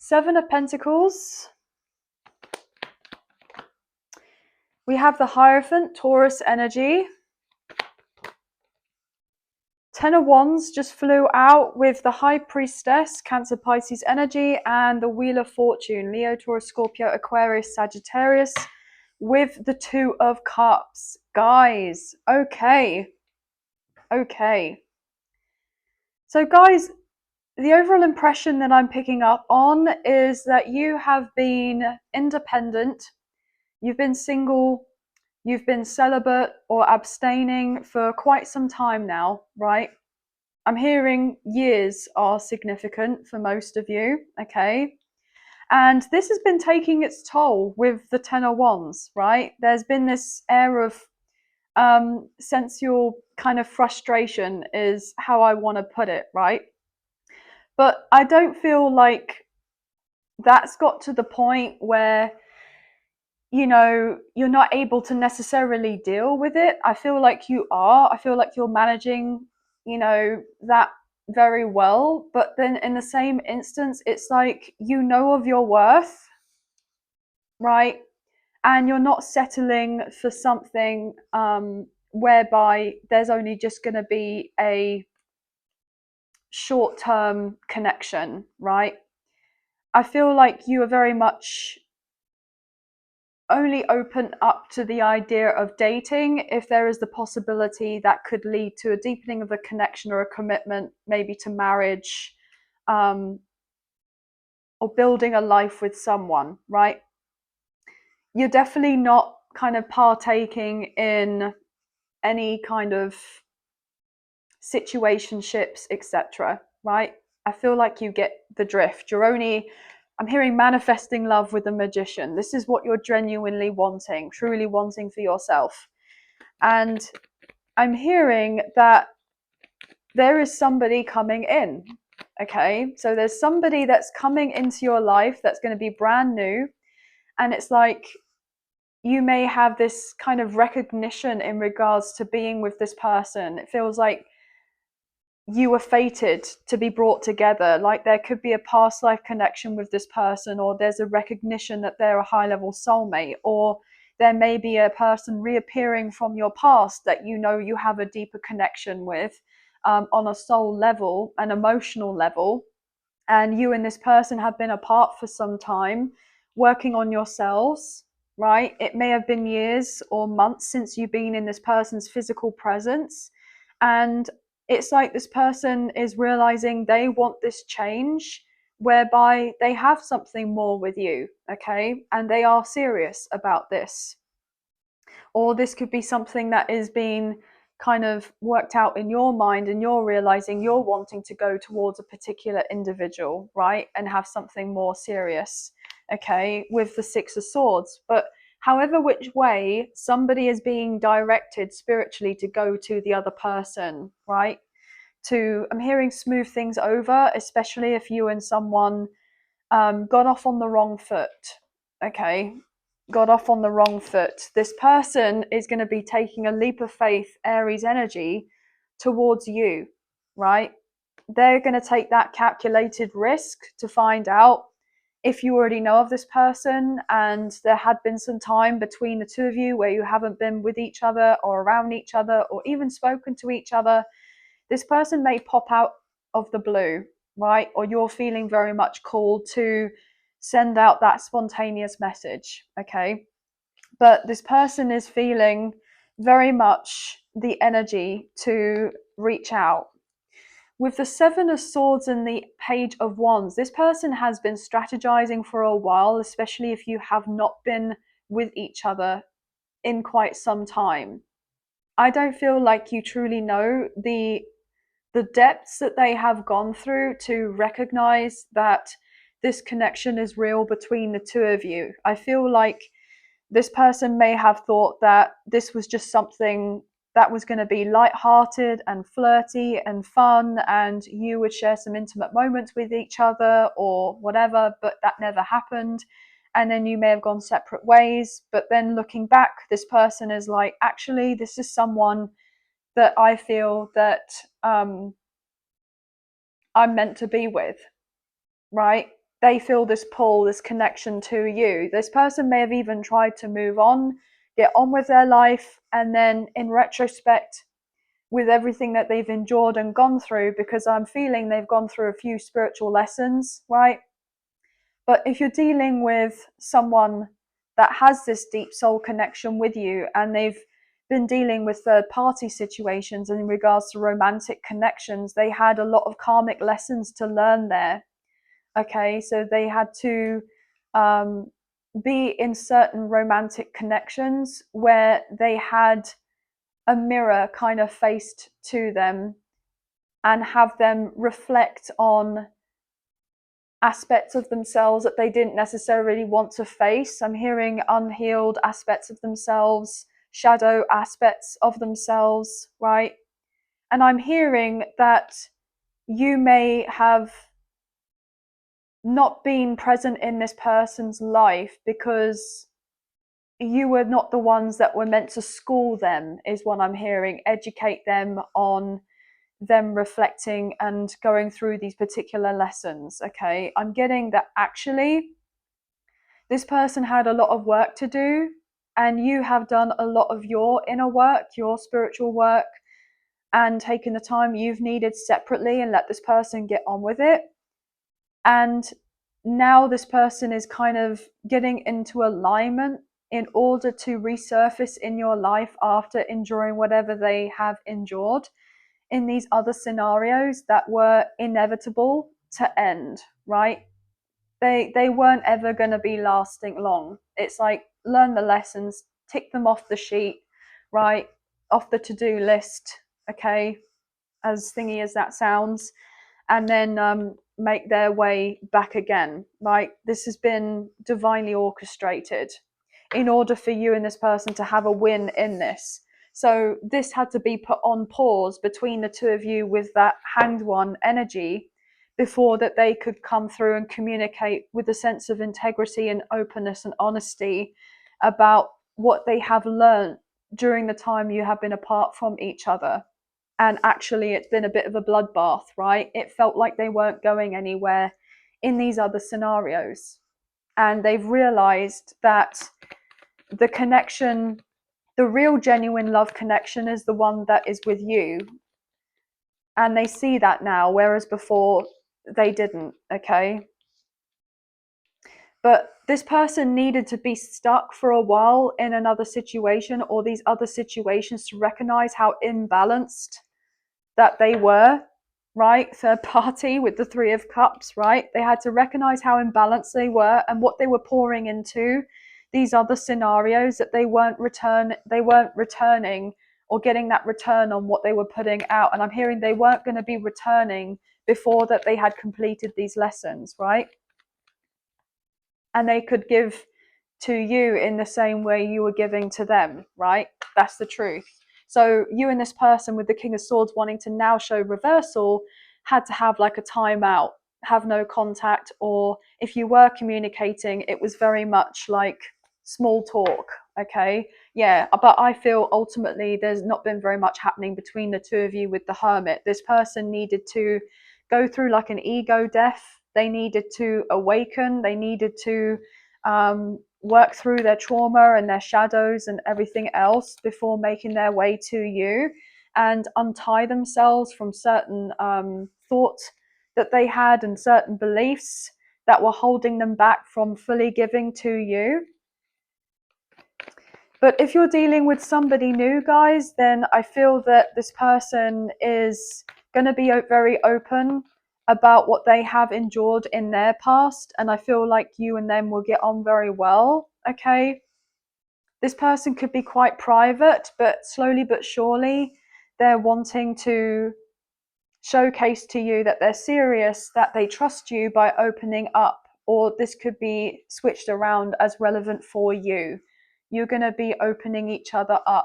Seven of Pentacles. We have the Hierophant, Taurus energy. Ten of Wands just flew out with the High Priestess, Cancer, Pisces energy, and the Wheel of Fortune, Leo, Taurus, Scorpio, Aquarius, Sagittarius, with the Two of Cups. Guys, okay. So guys, the overall impression that I'm picking up on is that you have been independent, you've been single, you've been celibate or abstaining for quite some time now, right? I'm hearing years are significant for most of you, okay? And this has been taking its toll with the Ten of Wands, right? There's been this air of sensual kind of frustration is how I want to put it, right? But I don't feel like that's got to the point where, you know, you're not able to necessarily deal with it. I feel like you are. I feel like you're managing, you know, that very well. But then in the same instance, it's like you know of your worth, right? And you're not settling for something whereby there's only just going to be a short-term connection, right? I feel like you are very much only open up to the idea of dating if there is the possibility that could lead to a deepening of a connection or a commitment, maybe to marriage, or building a life with someone, right? You're definitely not kind of partaking in any kind of situationships, etc., right? I feel like you get the drift. I'm hearing manifesting love with the Magician. This is what you're genuinely wanting, truly wanting for yourself. And I'm hearing that there is somebody coming in, okay? So there's somebody that's coming into your life that's going to be brand new. And it's like you may have this kind of recognition in regards to being with this person. It feels like you were fated to be brought together, like there could be a past life connection with this person, or there's a recognition that they're a high level soulmate, or there may be a person reappearing from your past that you know you have a deeper connection with, on a soul level, an emotional level, and you and this person have been apart for some time, working on yourselves, right? It may have been years or months since you've been in this person's physical presence, and it's like this person is realizing they want this change whereby they have something more with you, okay? And they are serious about this. Or this could be something that is being kind of worked out in your mind, and you're realizing you're wanting to go towards a particular individual, right? And have something more serious, okay? With the Six of Swords. But however which way, somebody is being directed spiritually to go to the other person, right? I'm hearing smooth things over, especially if you and someone got off on the wrong foot, okay? Got off on the wrong foot. This person is going to be taking a leap of faith, Aries energy, towards you, right? They're going to take that calculated risk to find out if you already know of this person and there had been some time between the two of you where you haven't been with each other or around each other or even spoken to each other. This person may pop out of the blue, right? Or you're feeling very much called to send out that spontaneous message, okay? But this person is feeling very much the energy to reach out. With the Seven of Swords and the Page of Wands, this person has been strategizing for a while, especially if you have not been with each other in quite some time. I don't feel like you truly know the depths that they have gone through to recognize that this connection is real between the two of you. I feel like this person may have thought that this was just something that was going to be light-hearted and flirty and fun, and you would share some intimate moments with each other or whatever, but that never happened. And then you may have gone separate ways. But then looking back, this person is like, actually, this is someone that I feel that I'm meant to be with, right? they feel this pull, this connection to you. This person may have even tried to move on, get on with their life, and then in retrospect, with everything that they've endured and gone through, because I'm feeling they've gone through a few spiritual lessons, right? But if you're dealing with someone that has this deep soul connection with you, and they've been dealing with third party situations in regards to romantic connections, they had a lot of karmic lessons to learn there. Okay, so they had to be in certain romantic connections where they had a mirror kind of faced to them and have them reflect on aspects of themselves that they didn't necessarily want to face. I'm hearing unhealed aspects of themselves, shadow aspects of themselves, right? And I'm hearing that you may have not been present in this person's life because you were not the ones that were meant to school them, is what I'm hearing, educate them on them reflecting and going through these particular lessons. Okay, I'm getting that actually this person had a lot of work to do, and you have done a lot of your inner work, your spiritual work, and taken the time you've needed separately and let this person get on with it. And now this person is kind of getting into alignment in order to resurface in your life after enduring whatever they have endured in these other scenarios that were inevitable to end, right? They weren't ever going to be lasting long. It's like, learn the lessons, tick them off the sheet, right? Off the to-do list, okay? As thingy as that sounds, and then make their way back again, right? This has been divinely orchestrated in order for you and this person to have a win in this. So this had to be put on pause between the two of you with that Hanged One energy before that they could come through and communicate with a sense of integrity and openness and honesty about what they have learned during the time you have been apart from each other. And actually, it's been a bit of a bloodbath, right? It felt like they weren't going anywhere in these other scenarios. And they've realized that the connection, the real genuine love connection, is the one that is with you. And they see that now, whereas before they didn't, okay? But this person needed to be stuck for a while in another situation or these other situations to recognize how imbalanced that they were, right? Third party with the Three of Cups, right? They had to recognize how imbalanced they were and what they were pouring into these other scenarios, that they weren't returning or getting that return on what they were putting out. And I'm hearing they weren't going to be returning before that they had completed these lessons, right? And they could give to you in the same way you were giving to them, right? That's the truth. So you and this person with the King of Swords wanting to now show reversal had to have like a timeout, have no contact, or if you were communicating, it was very much like small talk, okay? Yeah, but I feel ultimately there's not been very much happening between the two of you with the Hermit. This person needed to go through like an ego death. They needed to awaken. They needed to work through their trauma and their shadows and everything else before making their way to you and untie themselves from certain thoughts that they had and certain beliefs that were holding them back from fully giving to you. But if you're dealing with somebody new, guys, then I feel that this person is going to be very open about what they have endured in their past, and I feel like you and them will get on very well, okay? This person could be quite private, but slowly but surely they're wanting to showcase to you that they're serious, that they trust you by opening up, or this could be switched around as relevant for you. You're going to be opening each other up